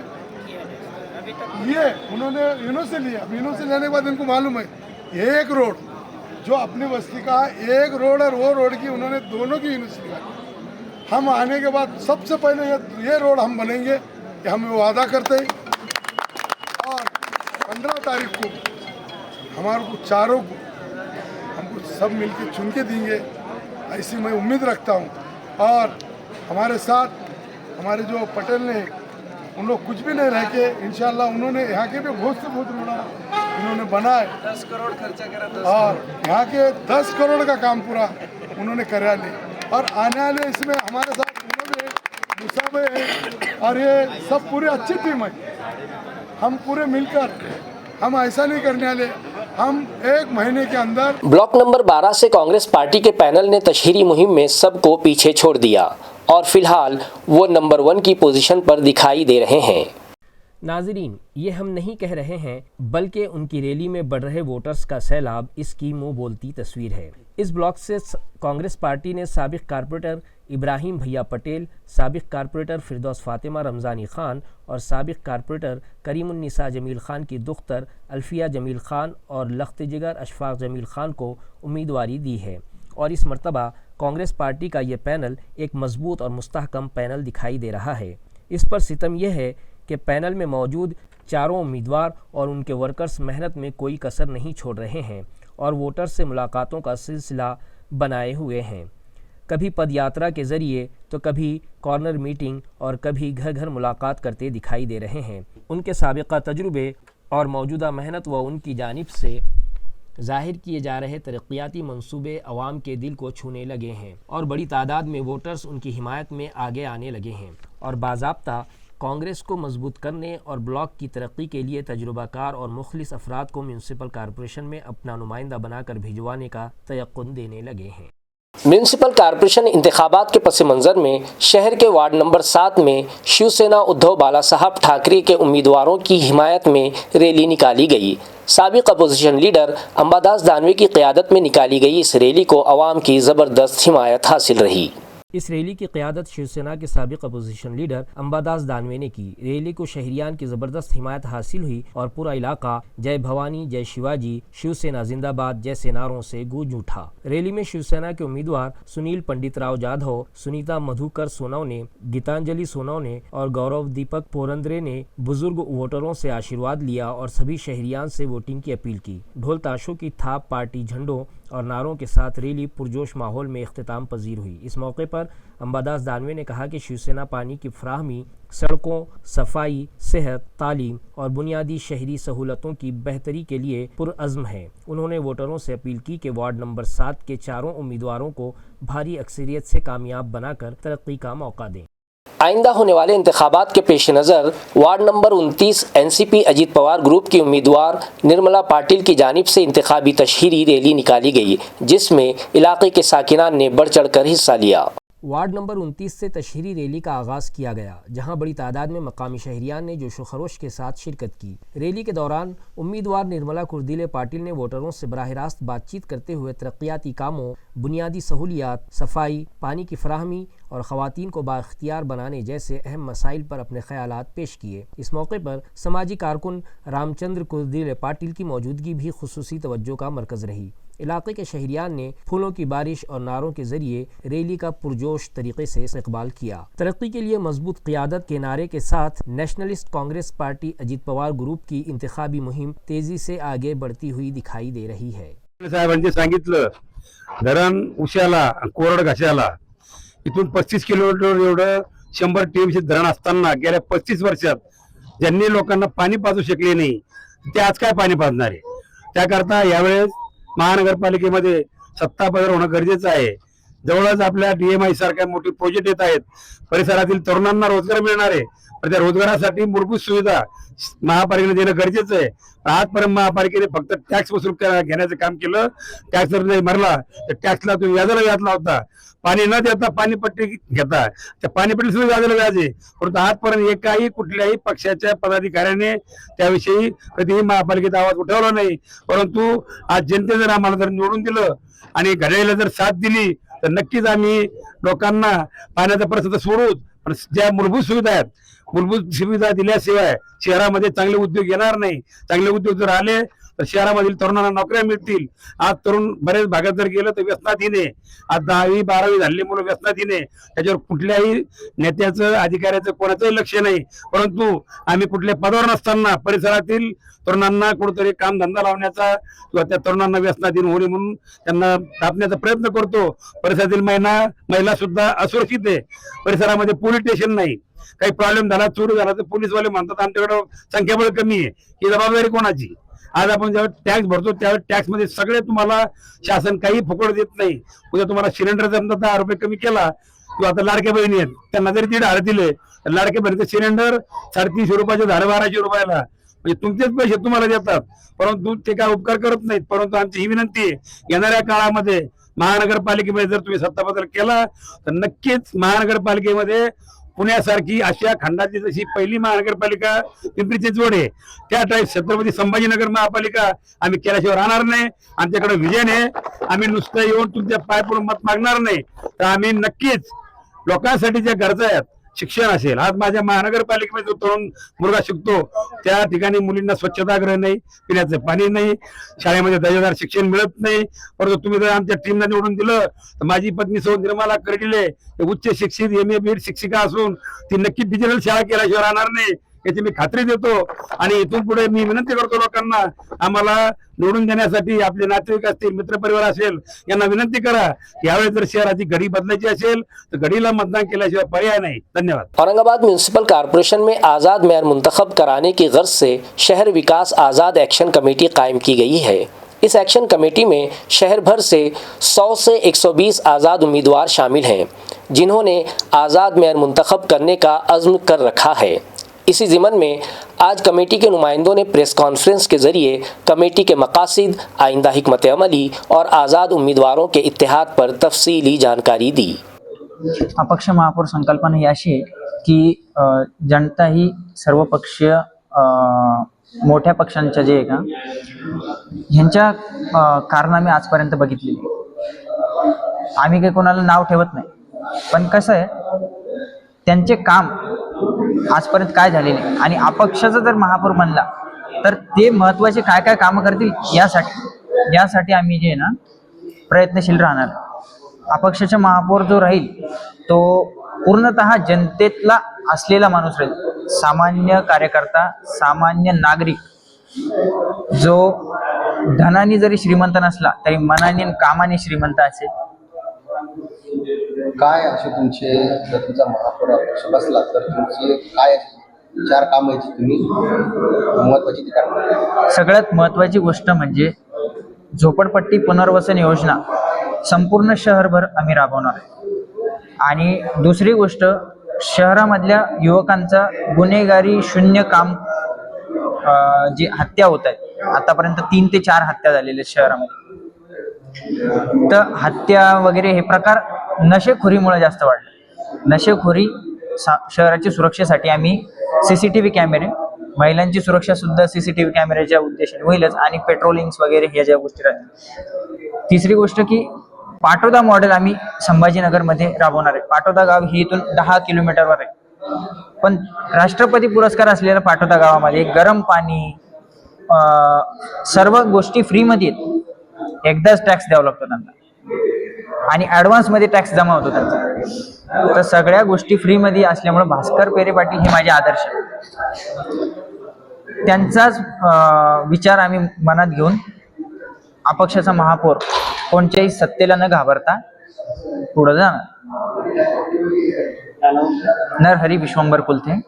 इन्हों से लिया। इन्हों से लेने के बाद इनको मालूम है ये एक रोड जो अपनी बस्ती का है, एक रोड और वो रोड की उन्होंने दोनों की यूनिवर्सिटी लगाई। हम आने के बाद सबसे पहले ये रोड हम बनेंगे कि हम वादा करते हैं और 15 तारीख को हमारे को चारों को हमको सब मिलके चुन के देंगे, ऐसी मैं उम्मीद रखता हूँ। और हमारे साथ हमारे जो पटेल ने उन लोग कुछ भी नहीं रह के इंशाल्लाह उन्होंने यहाँ के भी बहुत से बहुत रोड उन्होंने बनाए, 10 करोड़ खर्चा करा और यहाँ के 10 करोड़ का काम पूरा उन्होंने करा ले। और आने वाले इसमें हमारे साथ मुसाबे है और ये सब पूरी अच्छी टीम है। हम पूरे मिलकर हम ऐसा नहीं करने वाले, हम 1 महीने के अंदर। ब्लॉक नंबर 12 से कांग्रेस पार्टी के पैनल ने तशहीरी मुहिम में सबको पीछे छोड़ दिया और फिलहाल वो नंबर 1 की पोजीशन पर दिखाई दे रहे हैं। नाजरीन, ये हम नहीं कह रहे हैं बल्कि उनकी रैली में बढ़ रहे वोटर्स का सैलाब इसकी मुंह बोलती तस्वीर है। इस ब्लॉक से कांग्रेस पार्टी ने साबिक कारपोरेटर इब्राहिम भैया पटेल, साबिक कारपोरेटर फिरदौस फातिमा रमज़ानी ख़ान और साबिक कारपोरेटर करीमुन्निसा जमील ख़ान की दुख्तर अल्फिया जमील ख़ान और लख्त जिगर अशफाक जमील ख़ान को उम्मीदवारी दी है। और इस मरतबा कांग्रेस पार्टी का ये पैनल एक मजबूत और मुस्तहकम पैनल दिखाई दे रहा है। इस पर सितम यह है कि पैनल में मौजूद चारों उम्मीदवार और उनके वर्कर्स मेहनत में कोई कसर नहीं छोड़ रहे हैं और वोटर्स से मुलाकातों का सिलसिला बनाए हुए हैं। कभी पदयात्रा के ज़रिए तो कभी कॉर्नर मीटिंग और कभी घर घर मुलाकात करते दिखाई दे रहे हैं। उनके साबिक़ा तजुर्बे और मौजूदा मेहनत व उनकी जानिब से ज़ाहिर किए जा रहे तरक्याती मंसूबे अवाम के दिल को छूने लगे हैं और बड़ी तादाद में वोटर्स उनकी हिमायत में आगे आने लगे हैं और बाज़ाब्ता कांग्रेस को मजबूत करने और ब्लॉक की तरक्की के लिए तजुर्बाकार और मुखलिस अफराद को म्यूनसिपल कॉरपोरेशन में अपना नुमाइंदा बनाकर भिजवाने का तयक्कुन देने लगे हैं। म्यूनसिपल कॉरपोरेशन इंतखाबात के पस मंज़र में शहर के वार्ड नंबर 7 में शिवसेना उद्धव बाला साहब ठाकरे के उम्मीदवारों की हिमायत में रैली निकाली गई। साबिक अपोजिशन लीडर अंबादास दानवे की क़यादत में निकाली गई इस रैली को अवाम की ज़बरदस्त हिमायत हासिल रही। इस रैली की क़यादत शिवसेना के साबिक अपोजिशन लीडर अंबादास दानवे ने की। रैली को शहरियान की ज़बरदस्त हिमायत हासिल हुई और पूरा इलाका जय भवानी, जय शिवाजी, शिवसेना जिंदाबाद जैसे नारों से गूंज उठा। रैली में शिवसेना के उम्मीदवार सुनील पंडित राव जाधव, सुनीता मधुकर सोनवने, गीतांजलि सोनवने और गौरव दीपक पोरंद्रे ने बुजुर्ग वोटरों से आशीर्वाद लिया और सभी शहरियान से वोटिंग की अपील की। ढोल ताशों की थाप, पार्टी झंडों और नारों के साथ रैली पुरजोश माहौल में इख्तिताम पजीर हुई। इस मौके पर अंबादास दानवे ने कहा कि शिवसेना पानी की फराहमी, सड़कों, सफाई, सेहत, तालीम और बुनियादी शहरी सहूलतों की बेहतरी के लिए पुरअज़्म है। उन्होंने वोटरों से अपील की कि वार्ड नंबर 7 के चारों उम्मीदवारों को भारी अक्सरियत से कामयाब बनाकर तरक्की का मौका दें। आइंदा होने वाले इंतखाबात के पेश नज़र ward number 29 NCP Ajit Pawar group की उम्मीदवार निर्मला पाटिल की जानिब से इंतखाबी तशहीरी रैली निकाली गई, जिसमें इलाके के साकिनान ने बढ़ चढ़ कर हिस्सा लिया। वार्ड नंबर 29 से तशहीरी रैली का आगाज़ किया गया, जहां बड़ी तादाद में मकामी शहरियान ने जोशो खरोश के साथ शिरकत की। रैली के दौरान उम्मीदवार निर्मला कुर्दिले पाटिल ने वोटरों से बराह रास्त बातचीत करते हुए तरक्याती कामों, बुनियादी सहूलियात, सफाई, पानी की फराहमी और ख़वातीन को बाख्तियार बनाने जैसे अहम मसाइल पर अपने ख्यालात पेश किए। इस मौके पर समाजी कारकुन रामचंद्र कुर्दिले पाटिल की मौजूदगी भी खुसूसी तवज्जो का मरकज़ रही। इलाके के शहरियान ने फूलों की बारिश और नारों के जरिए रैली का पुरजोश तरीके से इस्तकबाल किया। तरक्की के लिए मजबूत क़यादत के नारे के साथ nationalist Congress party Ajit Pawar group की इंतखाबी मुहिम तेजी से आगे बढ़ती हुई दिखाई दे रही है। साहेबांनी सांगितलं धरण उशाला कोरड घाशाला इथून 35 किलोमीटर एवढं 100 टीएमसी धरण असताना गेल्या 35 वर्षात ज्यांनी लोकांना पाणी पाजू शकले नाही ते आज काय पाणी पाजणार आहे। त्याकरता यावेळेस महानगरपालिकेमध्ये सत्ता बदल होणं गरजेचं आहे। जवळच आपल्या DMI सारख्या मोठी प्रोजेक्ट येत आहेत, परिसरातील तरुणांना रोजगार मिळणार आहे, पण त्या रोजगारासाठी मूलभूत सुविधा महापालिकेने देणं गरजेचं आहे। आजपर्यंत महापालिकेने फक्त टॅक्स वसूल घेण्याचं काम केलं। टॅक्स जर नाही भरला तर टॅक्सला तुम्ही व्याजाला व्याज लावता, पाणी न देता पाणीपट्टी घेता, त्या पाणीपट्टी सुद्धा व्याजाला व्याज आहे। परंतु आजपर्यंत एकाही कुठल्याही पक्षाच्या पदाधिकाऱ्याने त्याविषयी कधीही महापालिकेत आवाज उठवला नाही। परंतु आज जनते जर आम्हाला जर निवडून दिलं आणि घड्याळीला जर साथ दिली तर नक्कीच आम्ही लोकांना पाण्याचा प्रश्न सोडवू, पण ज्या मूलभूत सुविधा आहेत, मूलभूत सुविधा दिल्याशिवाय शहरामध्ये चांगले उद्योग येणार नाही। चांगले उद्योग जर आले तर शहरामधील तरुणांना नोकऱ्या मिळतील। आज तरुण बरेच भागात जर गेलं तर व्यसनाधीन आहे। आज 10वी 12वी झालेली मुलं व्यसनाधीन आहे। त्याच्यावर कुठल्याही नेत्याचं अधिकाऱ्याचं कोणाचंही लक्ष नाही। परंतु आम्ही कुठल्या पदावर नसताना परिसरातील तरुणांना कुठेतरी कामधंदा लावण्याचा किंवा त्या तरुणांना व्यसनाधीन होणे म्हणून त्यांना दाबण्याचा प्रयत्न करतो। परिसरातील महिला सुद्धा असुरक्षित आहे। परिसरामध्ये पोलीस स्टेशन नाही, काही प्रॉब्लेम झाला, चोरी झाला तर पोलीसवाले म्हणतात आमच्याकडे संख्याबळ कमी आहे। ही जबाबदारी कोणाची? आज आपण जेव्हा टॅक्स भरतो त्यावेळेस टॅक्स मध्ये सगळे तुम्हाला शासन काही फुकट देत नाही। उद्या तुम्हाला सिलेंडर जर 10 रुपये कमी केला किंवा आता लाडक्या बहिणी आहेत त्यांना जरी 1.5 दिले तर लाडक्या बहिणीचं सिलेंडर 350 रुपयाचे झालं 1200 रुपयाला, म्हणजे तुमचेच पैसे तुम्हाला देतात। परंतु ते काय उपकार करत नाहीत। परंतु आमची ही विनंती आहे, येणाऱ्या काळामध्ये महानगरपालिकेमध्ये जर तुम्ही सत्ता बदल केला तर नक्कीच महानगरपालिकेमध्ये पुण्यासारखी आशिया खंडाची जशी पहिली महानगरपालिका पिंपरी चिंचवड आहे त्या टाईप छत्रपती संभाजीनगर महापालिका आम्ही केल्याशिवाय राहणार नाही। आमच्याकडे विजन आहे, आम्ही नुसतं येऊन तुमच्या पाय पडून मत मागणार नाही, तर आम्ही नक्कीच लोकांसाठी ज्या गरजा आहेत, शिक्षण असेल, आज माझ्या महानगरपालिकेमध्ये जो तरुण मुलगा शिकतो त्या ठिकाणी मुलींना स्वच्छतागृह नाही, पिण्याचं पाणी नाही, शाळेमध्ये दर्जेदार शिक्षण मिळत नाही. परंतु तुम्ही जर आमच्या टीमला निवडून दिलं तर माझी पत्नी सौ निर्मला कर्डिले उच्च शिक्षित MA BEd शिक्षिका असून ती नक्की डिजिटल शाळा केल्याशिवाय राहणार नाही याची मी खात्री देतो. आणि इथून पुढे मी विनंती करतो लोकांना, आम्हाला निवडून देण्यासाठी आपले नातेवाईक असतील, मित्रपरिवार असेल, यांना विनंती करा की यावेळी जर शहराची घडी बदलायची असेल तर घडीला मतदान केल्याशिवाय पर्याय नहीं. धन्यवाद. औरंगाबाद म्यूनसिपल कॉरपोरेशन में आज़ाद मेयर मुंतखब कराने की गर्ज से शहर विकास आज़ाद एक्शन कमेटी कायम की गई है। इस एक्शन कमेटी में शहर भर से 100 से 120 आज़ाद उम्मीदवार शामिल हैं, जिन्होंने आज़ाद मेयर मुंतखब करने का अज़्म कर रखा है। इसी ज़िमन में आज कमेटी के नुमाइंदों ने प्रेस कॉन्फ्रेंस के ज़रिए कमेटी के मकासद, आइंदा हिकमत अमली और आज़ाद उम्मीदवारों के इत्तेहाद पर तफसीली जानकारी दी। अपक्ष महापौर संकल्पना ही अशी आहे की जनता ही सर्वपक्षीय मोठ्या पक्षांच्या जे आहे का ह्यांच्या कारनामे आजपर्यंत बघितलेली. आम्ही काही कोणाला नाव ठेवत नाही, पण कसं आहे त्यांचे काम आजपर्यंत काय झालेले आणि अपक्षाचा जर महापौर बनला तर ते महत्त्वाचे काय काय कामं करतील यासाठी आम्ही जे आहे ना प्रयत्नशील राहणार. अपक्षाचा महापौर जो राहील तो पूर्णतः जनतेतला असलेला माणूस राहील, सामान्य कार्यकर्ता, सामान्य नागरिक, जो धनाने जरी श्रीमंत नसला तरी मनाने आणि कामाने श्रीमंत असेल. काय असे तुमचे, जर तुमचा महापौर अपक्ष बसला तर तुमची काय 4 कामं आहेत तुम्ही महत्वाची ती करणार? सगळ्यात महत्त्वाची गोष्ट म्हणजे झोपडपट्टी पुनर्वसन योजना संपूर्ण शहरभर आम्ही राबवणार आहे. आणि दुसरी गोष्ट, शहरामधल्या युवकांचा गुन्हेगारी शून्य काम, जे हत्या होत आहेत आतापर्यंत 3 ते 4 हत्या झालेल्या शहरामध्ये, तर हत्या वगैरे हे प्रकार नशेखोरीमुळे जास्त वाढले. नशेखोरी शहराच्या सुरक्षेसाठी आम्ही CCTV कॅमेरे, महिलांची सुरक्षा सुद्धा CCTV कॅमेऱ्याच्या उद्देशाने होईलच, आणि पेट्रोलिंग्स वगैरे ह्या ज्या गोष्टी राहतील. तिसरी गोष्ट की पाटोदा मॉडेल आम्ही संभाजीनगरमध्ये राबवणार आहे. पाटोदा गाव ही इथून 10 किलोमीटरवर आहे, पण राष्ट्रपती पुरस्कार असलेल्या पाटोदा गावामध्ये गरम पाणी, सर्व गोष्टी फ्रीमध्ये आहेत. एकदाच टॅक्स द्यावा लागतो त्यांना आणि ॲडव्हान्समध्ये टॅक्स जमा होतो त्यांचा. तर सगळ्या गोष्टी फ्रीमध्ये असल्यामुळे भास्कर पेरे पाटील हे माझे आदर्श आहेत. त्यांचाच विचार आम्ही मनात घेऊन अपक्षाचा महापौर कोणत्याही सत्तेला न घाबरता पुढे जाणार. नरहरी विश्वंबर कुलथे.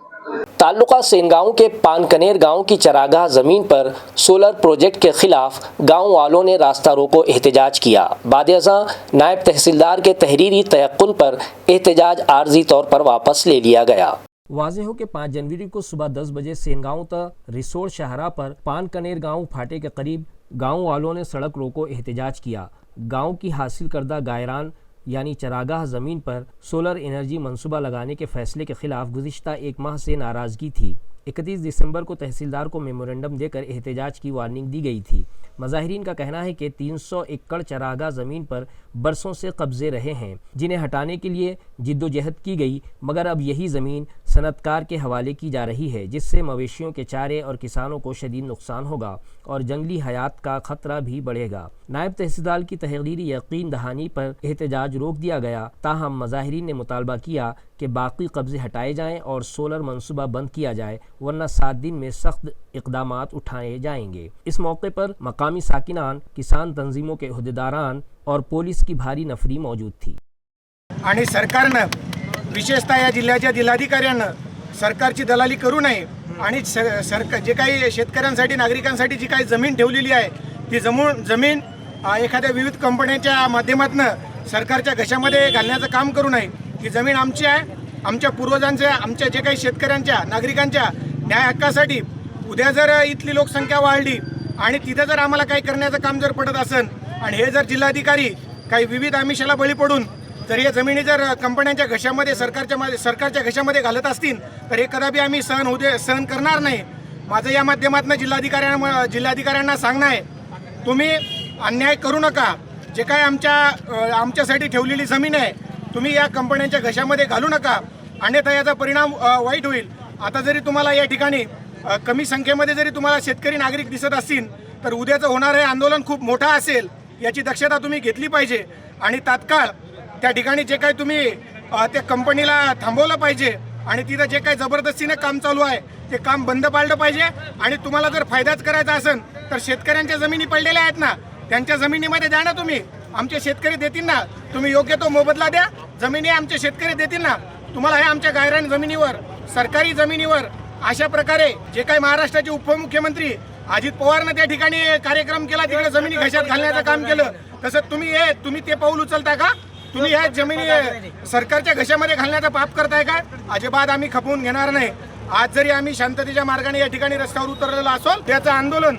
ताल्लुका सेनगांव के पानकनेर गांव की चरागाह ज़मीन पर सोलर प्रोजेक्ट के खिलाफ गांव वालों ने रास्ता रोको एहतजाज किया। बाद-ए-अज़ां नायब तहसीलदार के तहरीरी तयक्कुल पर एहतजाज आर्जी तौर पर वापस ले लिया गया। वाज़ेह हो कि 5 जनवरी को सुबह 10 बजे सेनगांव त रिसोड शाहरा पर पानकनेर गांव फाटे के करीब गांव वालों ने सड़क रोको एहतजाज किया। गांव की हासिल करदा गायरान यानी चरागाह ज़मीन पर सोलर एनर्जी मंसूबा लगाने के फैसले के खिलाफ गुज़िश्ता 1 माह से नाराज़गी थी। 31 दिसंबर को तहसीलदार को मेमोरेंडम देकर एहतजाज की वार्निंग दी गई थी। मज़ाहिरीन का कहना है कि 300 एकड़ चरागाह ज़मीन पर बरसों से कब्ज़े रहे हैं, जिन्हें हटाने के लिए जिद्दोजहद की गई, मगर अब यही ज़मीन सनतकार के हवाले की जा रही है, जिससे मवेशियों के चारे और किसानों को शदीद नुकसान होगा और जंगली हयात का ख़तरा भी बढ़ेगा। नायब तहसीलदार की तहरीरी यकीन दहानी पर एहतजाज रोक दिया गया, ताहम मज़ाहिरीन ने मुतालबा किया कि बाकी कब्ज़े हटाए जाएँ और सोलर मनसूबा बंद किया जाए, वरना 7 दिन में सख्त इक़दामात उठाए जाएंगे। इस मौके पर मकामी साकिनान, किसान तंजीमों के उहदेदारान और पुलिस की भारी नफरी मौजूद थी। आणि सरकारनं विशेषतः या जिल्ह्याच्या जिल्हाधिकाऱ्यांना सरकारची दलाली करू नये आणि सरकार जे काही शेतकऱ्यांसाठी, नागरिकांसाठी जी काही जमीन ठेवलेली आहे ती जमीन एखाद्या विविध कंपन्यांच्या माध्यमातून सरकारच्या घशामध्ये घालण्याचं काम करू नये. ही जमीन आमची आहे, आमच्या पूर्वजांच्या, आमच्या जे काही शेतकऱ्यांच्या, नागरिकांच्या न्याय हक्कासाठी. उद्या जर इथली लोकसंख्या वाढली आणि तिथं जर आम्हाला काही करण्याचं काम जर पडत असेल आणि हे जर जिल्हाधिकारी काही विविध आमिषाला बळी पडून जर या जमिनी जर कंपन्यांच्या घशामध्ये, सरकारच्या घशामध्ये घालत असतील तर हे कदापि आम्ही सहन करणार नाही. माझं या माध्यमातून जिल्हाधिकाऱ्यांना सांगणं आहे, तुम्ही अन्याय करू नका. जे काय आमच्यासाठी ठेवलेली जमीन आहे तुम्ही या कंपन्यांच्या घशामध्ये घालू नका, अन्यथा याचा परिणाम वाईट होईल. आता जरी तुम्हाला या ठिकाणी कमी संख्येमध्ये जरी तुम्हाला शेतकरी नागरिक दिसत असतील, तर उद्याचं होणारं हे आंदोलन खूप मोठं असेल, याची दक्षता तुम्ही घेतली पाहिजे. आणि तात्काळ त्या ठिकाणी जे काही तुम्ही त्या कंपनीला थांबवलं पाहिजे आणि तिथं जे काही जबरदस्तीनं काम चालू आहे ते काम बंद पाडलं पाहिजे. आणि तुम्हाला जर फायदाच करायचा असेल तर शेतकऱ्यांच्या जमिनी पडलेल्या आहेत ना, त्यांच्या जमिनीमध्ये द्या ना तुम्ही. आमचे शेतकरी देतील ना, तुम्ही योग्य तो मोबदला द्या, जमिनी आमचे शेतकरी देतील ना. तुम्हाला हे आमच्या गायरान जमिनीवर, सरकारी जमिनीवर अशा प्रकारे जे काही महाराष्ट्राचे उपमुख्यमंत्री अजित पवारनं त्या ठिकाणी कार्यक्रम केला, तिकडे जमिनी घशात घालण्याचं काम केलं, तसं तुम्ही ते पाऊल उचलता का? तुम्ही ह्या जमिनी सरकारच्या घशामध्ये घालण्याचा पाप करताय का? अजिबात आम्ही खपवून घेणार नाही. आज जरी आम्ही शांततेच्या मार्गाने या ठिकाणी रस्त्यावर उतरलेलो असोल, त्याचं आंदोलन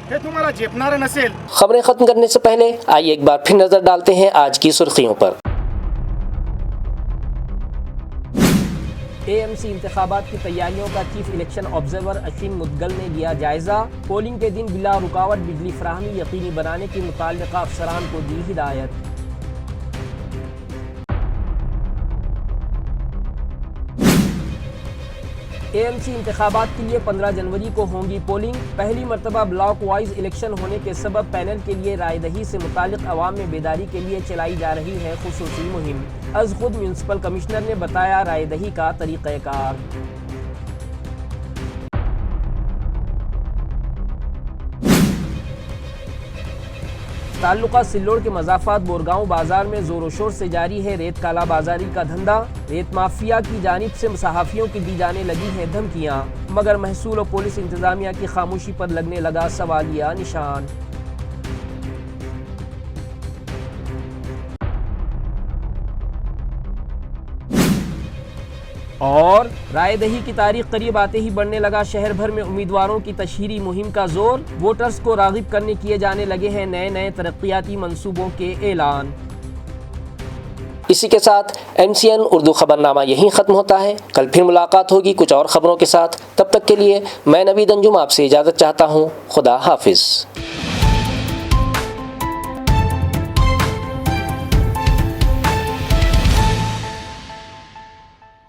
हे तुम्हाला झेपणारं नसेल. खबरें खत्म करने से पहले आइए एक बार फिर नजर डालते हैं आज की सुर्खियों पर. AMC इंतखाबात की तैयारियों का chief election observer Ashim Mudgal ने लिया जायजा. पोलिंग के दिन बिला रुकावट बिजली फराहमी यकीनी बनाने की मुताल्लिका अफसरान को दी हिदायत. AMC इंतखाबात के लिए 15 जनवरी को होंगी पोलिंग. पहली मरतबा ब्लॉक वाइज इलेक्शन होने के सबब पैनल के लिए रायदही से मुतालिक अवाम में बेदारी के लिए चलाई जा रही है खुसूसी मुहिम. अज खुद म्यूनसिपल कमिश्नर ने बताया रायदही का तरीक़ाकार. ताल्लुका सिल्लोड़ के मज़ाफ़ात बोरगांव बाजार में ज़ोर शोर से जारी है रेत काला बाजारी का धंधा. रेत माफिया की जानिब से सहाफ़ियों की दी जाने लगी हैं धमकियां, मगर महसूल और पुलिस इंतज़ामिया की खामोशी पर लगने लगा सवालिया निशान. और रायदही की तारीख करीब आते ही बढ़ने लगा शहर भर में उम्मीदवारों की तशहीरी मुहिम का जोर. वोटर्स को राग़िब करने किए जाने लगे हैं नए नए तरक्याती मंसूबों के ऐलान. इसी के साथ MCN उर्दू खबरनामा यहीं ख़त्म होता है. कल फिर मुलाकात होगी कुछ और ख़बरों के साथ. तब तक के लिए मैं नवीद अंजुम आपसे इजाज़त चाहता हूँ. खुदा हाफिज़.